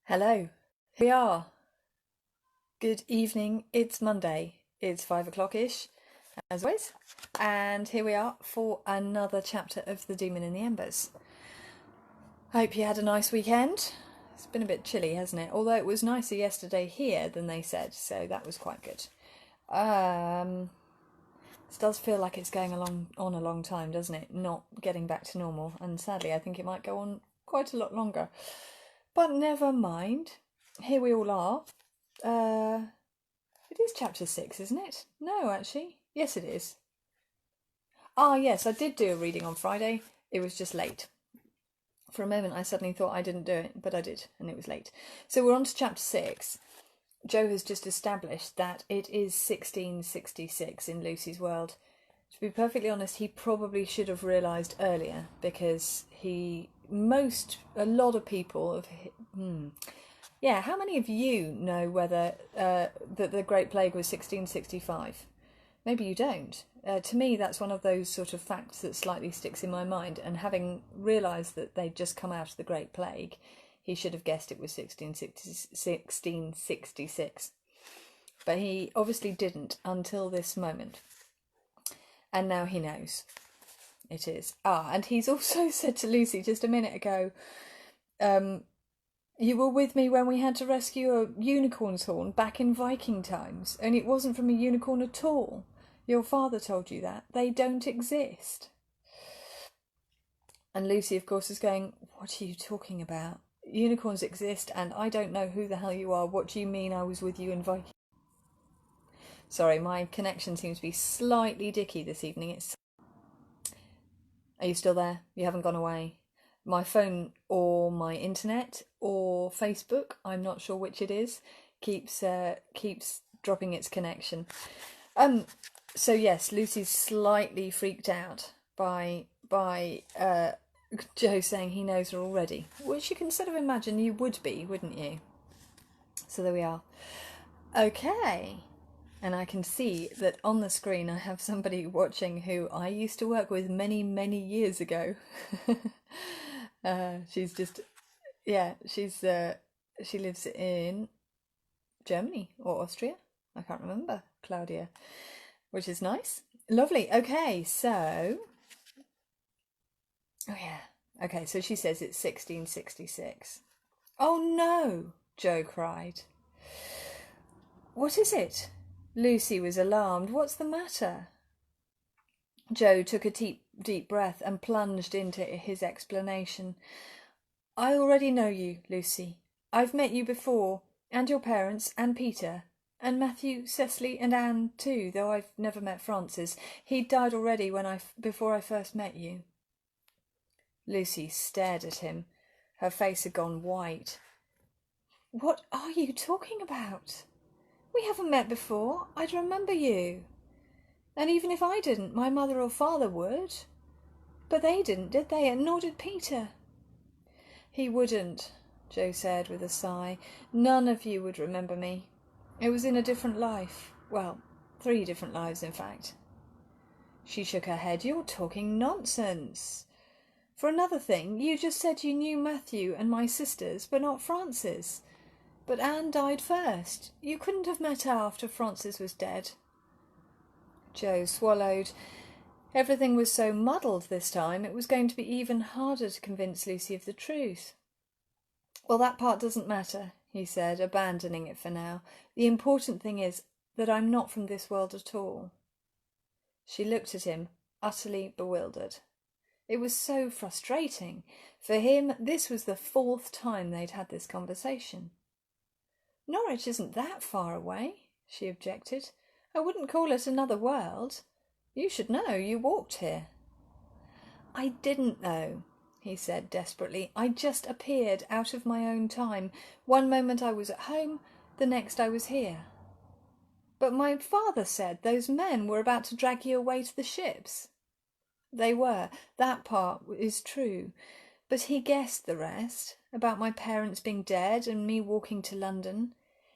Hello, here we are. Good evening, it's Monday. It's 5 o'clock-ish, as always. And here we are for another chapter of The Demon in the Embers. Hope you had a nice weekend. It's been a bit chilly, hasn't it? Although it was nicer yesterday here than they said, so that was quite good. This does feel like it's going on a long time, doesn't it? Not getting back to normal. And sadly, I think it might go on quite a lot longer. But never mind. Here we all are. It is chapter 6, isn't it? No, actually. Yes, it is. Ah, yes, I did do a reading on Friday. It was just late. For a moment, I suddenly thought I didn't do it, but I did, and it was late. So we're on to chapter 6. Joe has just established that it is 1666 in Lucy's world. To be perfectly honest, he probably should have realised earlier, because a lot of people have... Yeah, how many of you know whether that the Great Plague was 1665? Maybe you don't. To me, that's one of those sort of facts that slightly sticks in my mind, and having realised that they'd just come out of the Great Plague, he should have guessed it was 1666. But he obviously didn't until this moment. And now he knows. It is. And he's also said to Lucy just a minute ago, you were with me when we had to rescue a unicorn's horn back in Viking times, and it wasn't from a unicorn at all. Your father told you that. They don't exist. And Lucy, of course, is going, what are you talking about? Unicorns exist, and I don't know who the hell you are. What do you mean I was with you in Viking? Sorry, my connection seems to be slightly dicky this evening. Are you still there? You haven't gone away? My phone or my internet or Facebook, I'm not sure which it is, keeps dropping its connection. So yes, Lucy's slightly freaked out by Joe saying he knows her already, which you can sort of imagine you would be, wouldn't you? So there we are. Okay. And I can see that on the screen I have somebody watching who I used to work with many, many years ago. She's just, yeah, she lives in Germany or Austria. I can't remember, Claudia, which is nice. Lovely. Okay, so, oh yeah. Okay, so she says it's 1666. Oh no, Joe cried. What is it? Lucy was alarmed. What's the matter? Joe took a deep breath and plunged into his explanation. I already know you, Lucy. I've met you before, and your parents, and Peter, and Matthew, Cecily, and Anne too, though I've never met Francis. He'd died already before I first met you. Lucy stared at him. Her face had gone white. What are you talking about? We haven't met before. I'd remember you. And even if I didn't, my mother or father would. But they didn't, did they? And nor did Peter. He wouldn't, Joe said with a sigh. None of you would remember me. It was in a different life. Well, 3 different lives, in fact. She shook her head. You're talking nonsense. For another thing, you just said you knew Matthew and my sisters, but not Francis. But Anne died first. You couldn't have met her after Francis was dead. Joe swallowed. Everything was so muddled this time, it was going to be even harder to convince Lucy of the truth. Well, that part doesn't matter, he said, abandoning it for now. The important thing is that I'm not from this world at all. She looked at him, utterly bewildered. It was so frustrating. For him, this was the 4th time they'd had this conversation. Norwich isn't that far away, she objected. I wouldn't call it another world. You should know, you walked here. I didn't know, he said desperately. I just appeared out of my own time. One moment I was at home, the next I was here. But my father said those men were about to drag you away to the ships. They were. That part is true. But he guessed the rest, about my parents being dead and me walking to London.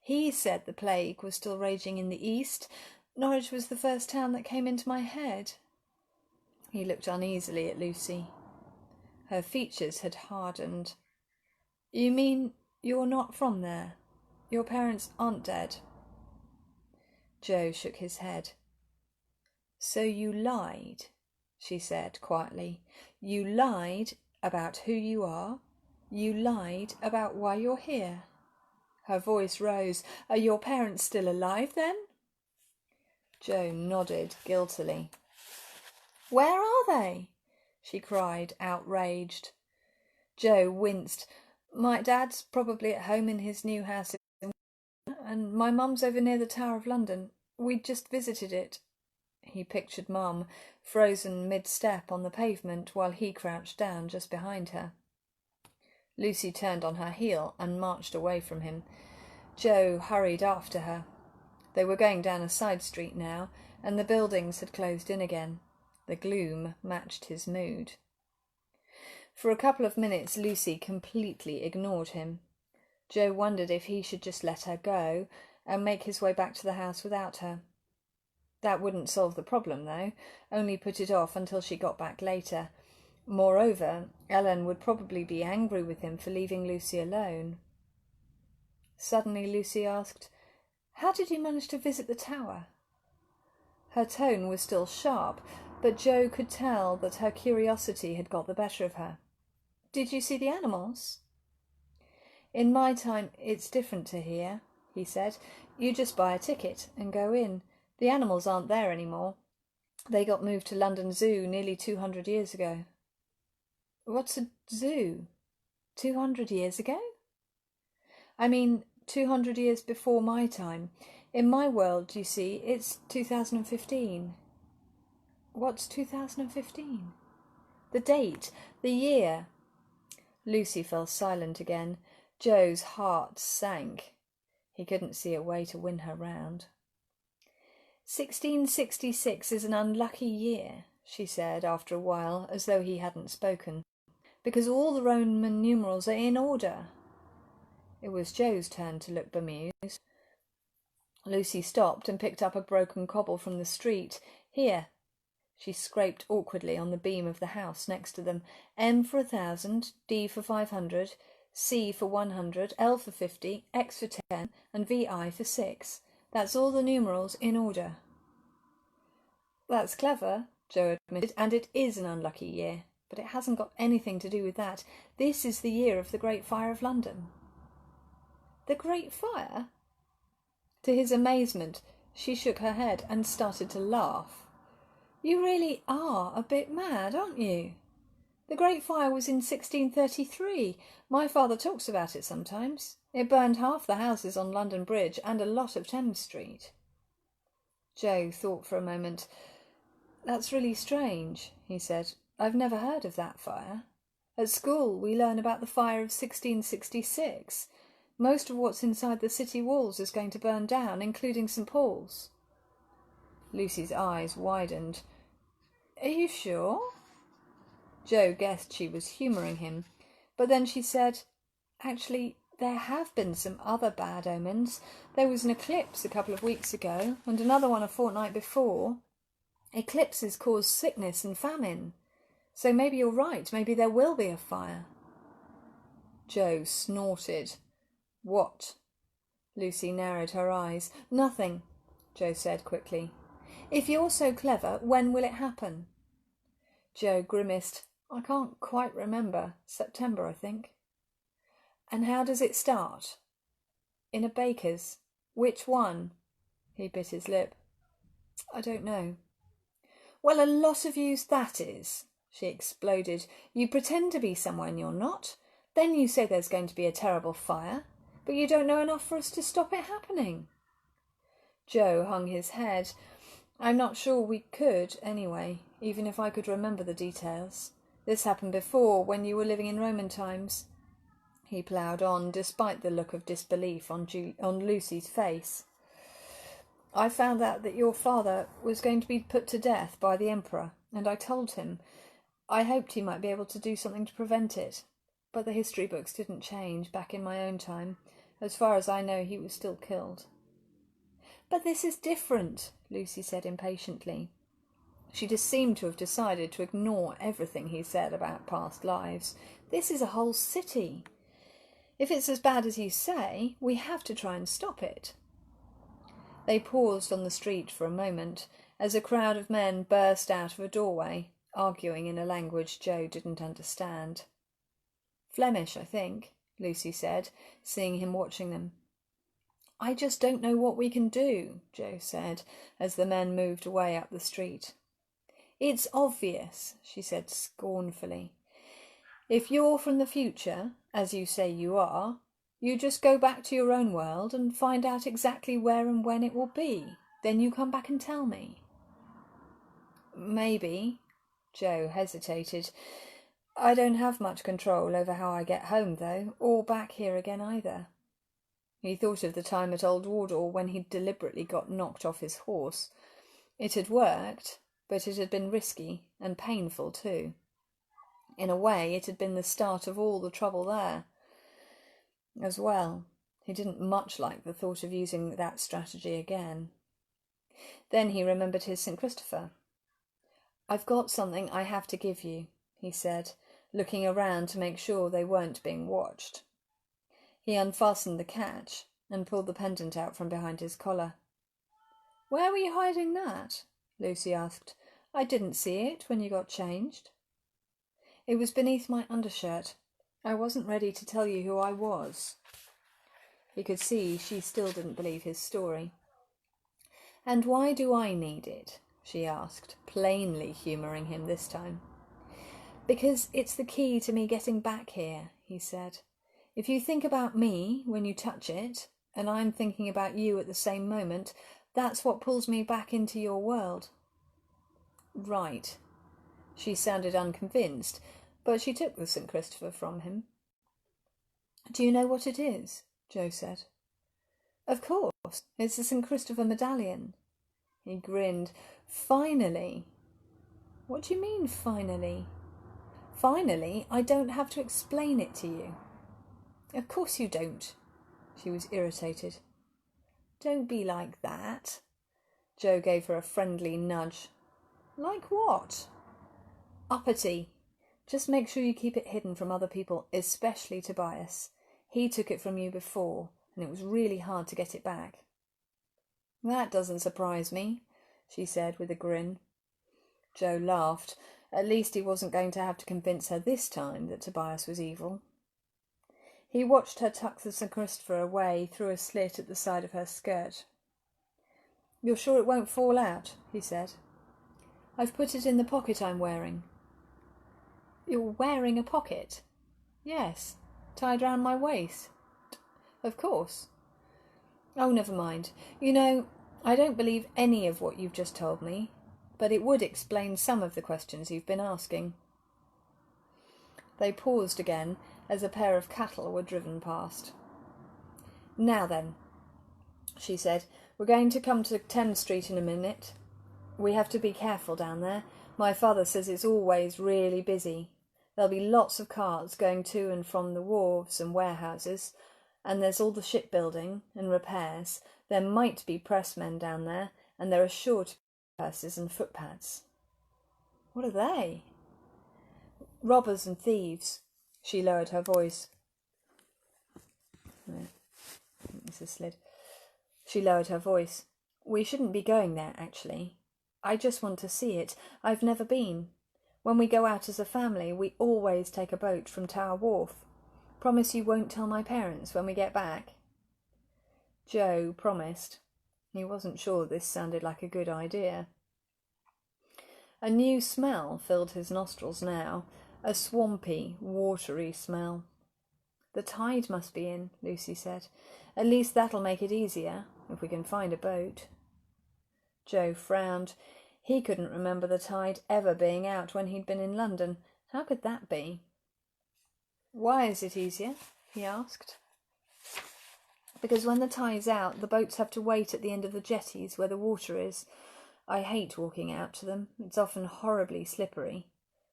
He said the plague was still raging in the east. Norwich was the first town that came into my head. He looked uneasily at Lucy. Her features had hardened. You mean You're not from there. Your parents aren't dead. Joe shook his head. So you lied, she said quietly. You lied about who you are. You lied about why you're here. Her voice rose. Are your parents still alive then? Joe nodded guiltily. Where are they? She cried, outraged. Joe winced. My dad's probably at home in his new house, and my mum's over near the Tower of London. We'd just visited it. He pictured Mum, frozen mid-step on the pavement while he crouched down just behind her. Lucy turned on her heel and marched away from him. Joe hurried after her. They were going down a side street now, and the buildings had closed in again. The gloom matched his mood. For a couple of minutes Lucy completely ignored him. Joe wondered if he should just let her go and make his way back to the house without her. That wouldn't solve the problem, though, only put it off until she got back later. Moreover, Ellen would probably be angry with him for leaving Lucy alone. Suddenly Lucy asked, How did you manage to visit the tower? Her tone was still sharp, but Joe could tell that her curiosity had got the better of her. Did you see the animals? In my time it's different to here, he said. You just buy a ticket and go in. The animals aren't there anymore. They got moved to London Zoo nearly 200 years ago. What's a zoo? 200 years ago? I mean, 200 years before my time. In my world, you see, it's 2015. What's 2015? The date, the year. Lucy fell silent again. Joe's heart sank. He couldn't see a way to win her round. 1666 is an unlucky year, she said after a while, as though he hadn't spoken, because all the Roman numerals are in order. It was Joe's turn to look bemused. Lucy stopped and picked up a broken cobble from the street. Here. She scraped awkwardly on the beam of the house next to them. M for 1,000, D for 500, C for 100, L for 50, X for 10, and VI for 6. That's all the numerals in order. That's clever, Joe admitted, and it is an unlucky year, but it hasn't got anything to do with that. This is the year of the Great Fire of London. The Great Fire? To his amazement, she shook her head and started to laugh. You really are a bit mad, aren't you? The Great Fire was in 1633. My father talks about it sometimes. It burned half the houses on London Bridge and a lot of Thames Street. Joe thought for a moment. That's really strange, he said. I've never heard of that fire. At school we learn about the fire of 1666. Most of what's inside the city walls is going to burn down, including St. Paul's. Lucy's eyes widened. Are you sure? Joe guessed she was humouring him, but then she said, Actually, there have been some other bad omens. There was an eclipse a couple of weeks ago, and another one a fortnight before. Eclipses cause sickness and famine. So maybe you're right, maybe there will be a fire. Joe snorted. What? Lucy narrowed her eyes. Nothing, Joe said quickly. If you're so clever, when will it happen? Joe grimaced. I can't quite remember. September, I think. And how does it start? In a baker's. Which one? He bit his lip. I don't know. Well, a lot of use that is, she exploded. You pretend to be someone you're not. Then you say there's going to be a terrible fire, but you don't know enough for us to stop it happening. Joe hung his head. I'm not sure we could, anyway, even if I could remember the details. This happened before, when you were living in Roman times. He ploughed on, despite the look of disbelief on Lucy's face. I found out that your father was going to be put to death by the Emperor, and I told him. I hoped he might be able to do something to prevent it. But the history books didn't change back in my own time. As far as I know, he was still killed. But this is different, Lucy said impatiently. She just seemed to have decided to ignore everything he said about past lives. This is a whole city. If it's as bad as you say, we have to try and stop it. They paused on the street for a moment as a crowd of men burst out of a doorway, arguing in a language Joe didn't understand. Flemish, I think, Lucy said, seeing him watching them. I just don't know what we can do, Joe said, as the men moved away up the street. It's obvious, she said scornfully. If you're from the future, as you say you are, you just go back to your own world and find out exactly where and when it will be. Then you come back and tell me. Maybe, Joe hesitated. I don't have much control over how I get home, though, or back here again either. He thought of the time at Old Wardour when he'd deliberately got knocked off his horse. It had worked, but it had been risky and painful too. In a way, it had been the start of all the trouble there. As well, he didn't much like the thought of using that strategy again. Then he remembered his St. Christopher. I've got something I have to give you, he said, looking around to make sure they weren't being watched. He unfastened the catch and pulled the pendant out from behind his collar. Where were you hiding that? Lucy asked. I didn't see it when you got changed. It was beneath my undershirt. I wasn't ready to tell you who I was. He could see she still didn't believe his story. And why do I need it? She asked, plainly humouring him this time. Because it's the key to me getting back here, he said. If you think about me when you touch it, and I'm thinking about you at the same moment, that's what pulls me back into your world. Right. She sounded unconvinced, but she took the St. Christopher from him. Do you know what it is? Joe said. Of course, it's the St. Christopher medallion. He grinned. Finally. What do you mean, finally? Finally, I don't have to explain it to you. Of course you don't. She was irritated. Don't be like that. Joe gave her a friendly nudge. Like what? Uppity. Just make sure you keep it hidden from other people, especially Tobias. He took it from you before, and it was really hard to get it back. That doesn't surprise me, she said with a grin. Joe laughed. At least he wasn't going to have to convince her this time that Tobias was evil. He watched her tuck the St. Christopher away through a slit at the side of her skirt. You're sure it won't fall out? He said. I've put it in the pocket I'm wearing. You're wearing a pocket? Yes, tied round my waist. Of course. Oh, never mind. You know, I don't believe any of what you've just told me, but it would explain some of the questions you've been asking. They paused again as a pair of cattle were driven past. Now then, she said, we're going to come to Thames Street in a minute. We have to be careful down there. My father says it's always really busy. There'll be lots of carts going to and from the wharves and warehouses, and there's all the shipbuilding and repairs. There might be pressmen down there, and there are sure to be purses and footpads. What are they? Robbers and thieves. She lowered her voice. This is slid. She lowered her voice. We shouldn't be going there, actually. I just want to see it. I've never been. When we go out as a family, we always take a boat from Tower Wharf. Promise you won't tell my parents when we get back. Joe promised. He wasn't sure this sounded like a good idea. A new smell filled his nostrils now, a swampy, watery smell. The tide must be in, Lucy said. At least that'll make it easier, if we can find a boat. Joe frowned. He couldn't remember the tide ever being out when he'd been in London. How could that be? Why is it easier? He asked. Because when the tide's out, the boats have to wait at the end of the jetties where the water is. I hate walking out to them. It's often horribly slippery.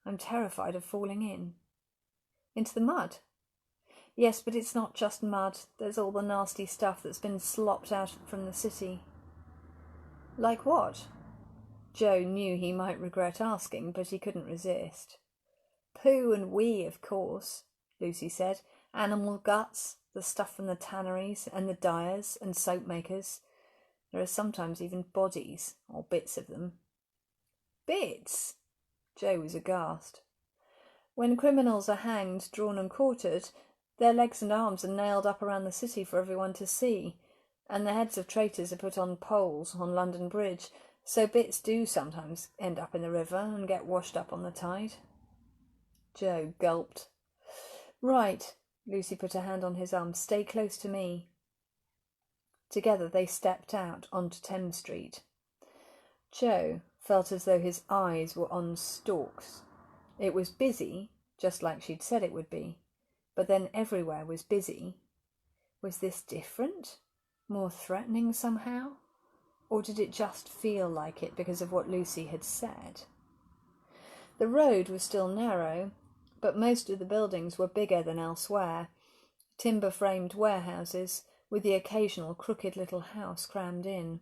I'm terrified of falling in. Into the mud? Yes, but it's not just mud. There's all the nasty stuff that's been slopped out from the city. Like what? Joe knew he might regret asking, but he couldn't resist. Poo and wee, of course, Lucy said. Animal guts, the stuff from the tanneries and the dyers and soap makers. There are sometimes even bodies, or bits of them. Bits? Joe was aghast. When criminals are hanged, drawn and quartered, their legs and arms are nailed up around the city for everyone to see, and the heads of traitors are put on poles on London Bridge, so bits do sometimes end up in the river and get washed up on the tide. Joe gulped. Right, Lucy put her hand on his arm. Stay close to me. Together they stepped out onto Thames Street. Joe felt as though his eyes were on stalks. It was busy, just like she'd said it would be, but then everywhere was busy. Was this different? More threatening somehow? Or did it just feel like it because of what Lucy had said? The road was still narrow, but most of the buildings were bigger than elsewhere, timber-framed warehouses with the occasional crooked little house crammed in.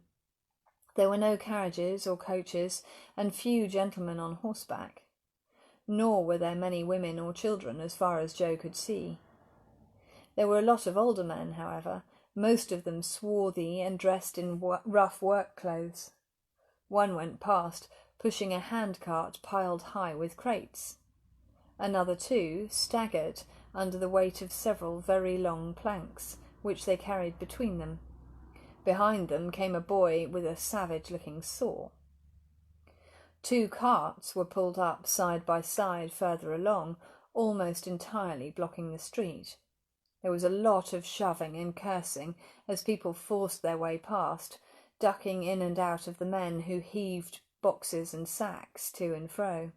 There were no carriages or coaches, and few gentlemen on horseback. Nor were there many women or children as far as Joe could see. There were a lot of older men, however, most of them swarthy and dressed in rough work clothes. One went past, pushing a handcart piled high with crates. Another two staggered under the weight of several very long planks, which they carried between them. Behind them came a boy with a savage-looking saw. Two carts were pulled up side by side further along, almost entirely blocking the street. There was a lot of shoving and cursing as people forced their way past, ducking in and out of the men who heaved boxes and sacks to and fro.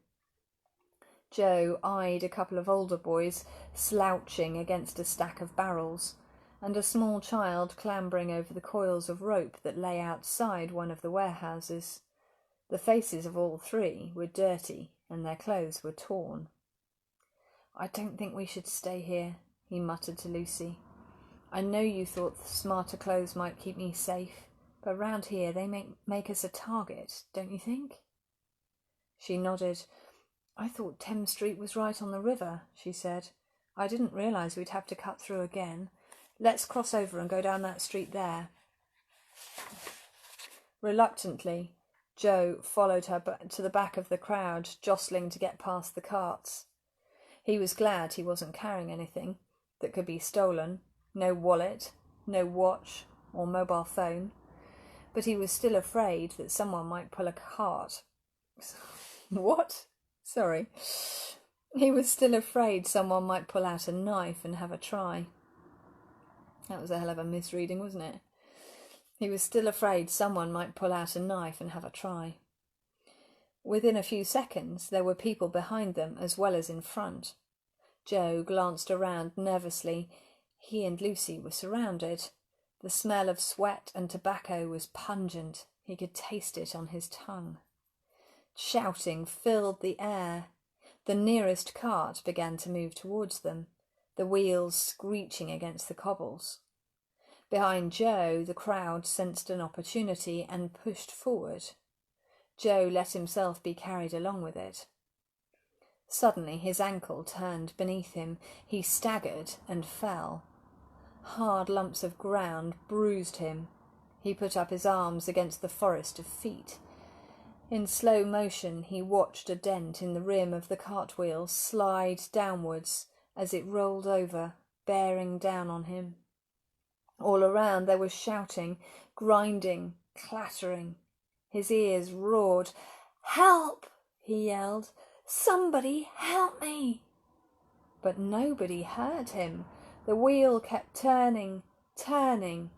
Joe eyed a couple of older boys slouching against a stack of barrels, and a small child clambering over the coils of rope that lay outside one of the warehouses. The faces of all three were dirty, and their clothes were torn. "I don't think we should stay here," he muttered to Lucy. "I know you thought smarter clothes might keep me safe, but round here they make us a target, don't you think?" She nodded. "I thought Thames Street was right on the river," she said. "I didn't realise we'd have to cut through again. Let's cross over and go down that street there." Reluctantly, Joe followed her to the back of the crowd, jostling to get past the carts. He was glad he wasn't carrying anything that could be stolen, no wallet, no watch or mobile phone, but he was still afraid that someone might pull a cart. What? Sorry. He was still afraid someone might pull out a knife and have a try. That was a hell of a misreading, wasn't it? He was still afraid someone might pull out a knife and have a try. Within a few seconds, there were people behind them as well as in front. Joe glanced around nervously. He and Lucy were surrounded. The smell of sweat and tobacco was pungent. He could taste it on his tongue. Shouting filled the air. The nearest cart began to move towards them, the wheels screeching against the cobbles. Behind Joe, the crowd sensed an opportunity and pushed forward. Joe let himself be carried along with it. Suddenly his ankle turned beneath him. He staggered and fell. Hard lumps of ground bruised him. He put up his arms against the forest of feet. In slow motion he watched a dent in the rim of the cartwheel slide downwards as it rolled over, bearing down on him. All around there was shouting, grinding, clattering. His ears roared. "Help!" he yelled. "Somebody help me!" But nobody heard him. The wheel kept turning, turning.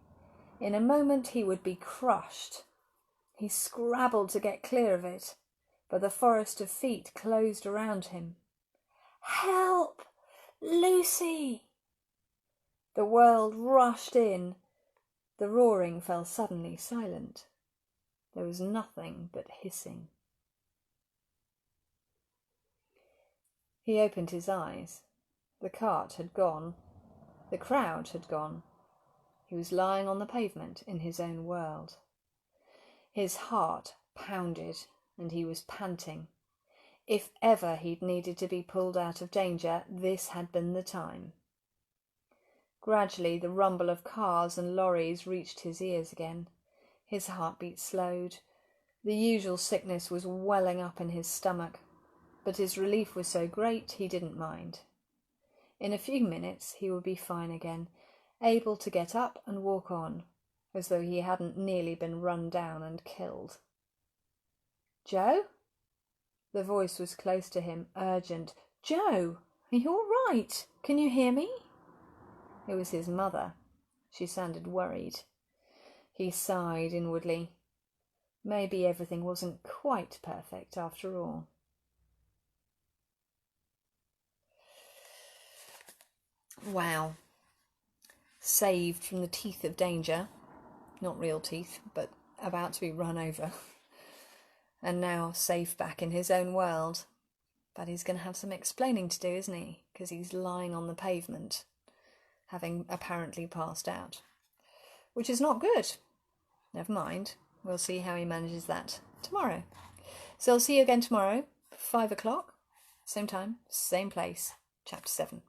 In a moment he would be crushed. He scrabbled to get clear of it, but the forest of feet closed around him. "Help! Lucy!" The world rushed in. The roaring fell suddenly silent. There was nothing but hissing. He opened his eyes. The cart had gone. The crowd had gone. He was lying on the pavement in his own world. His heart pounded and he was panting. If ever he'd needed to be pulled out of danger, this had been the time. Gradually the rumble of cars and lorries reached his ears again. His heartbeat slowed. The usual sickness was welling up in his stomach, but his relief was so great he didn't mind. In a few minutes he would be fine again, able to get up and walk on, as though he hadn't nearly been run down and killed. "Joe?" The voice was close to him, urgent. "Joe, are you all right? Can you hear me?" It was his mother. She sounded worried. He sighed inwardly. Maybe everything wasn't quite perfect after all. Wow. Saved from the teeth of danger. Not real teeth, but about to be run over. And now safe back in his own world. But he's going to have some explaining to do, isn't he? Because he's lying on the pavement, having apparently passed out. Which is not good. Never mind. We'll see how he manages that tomorrow. So I'll see you again tomorrow, 5 o'clock, same time, same place, chapter 7.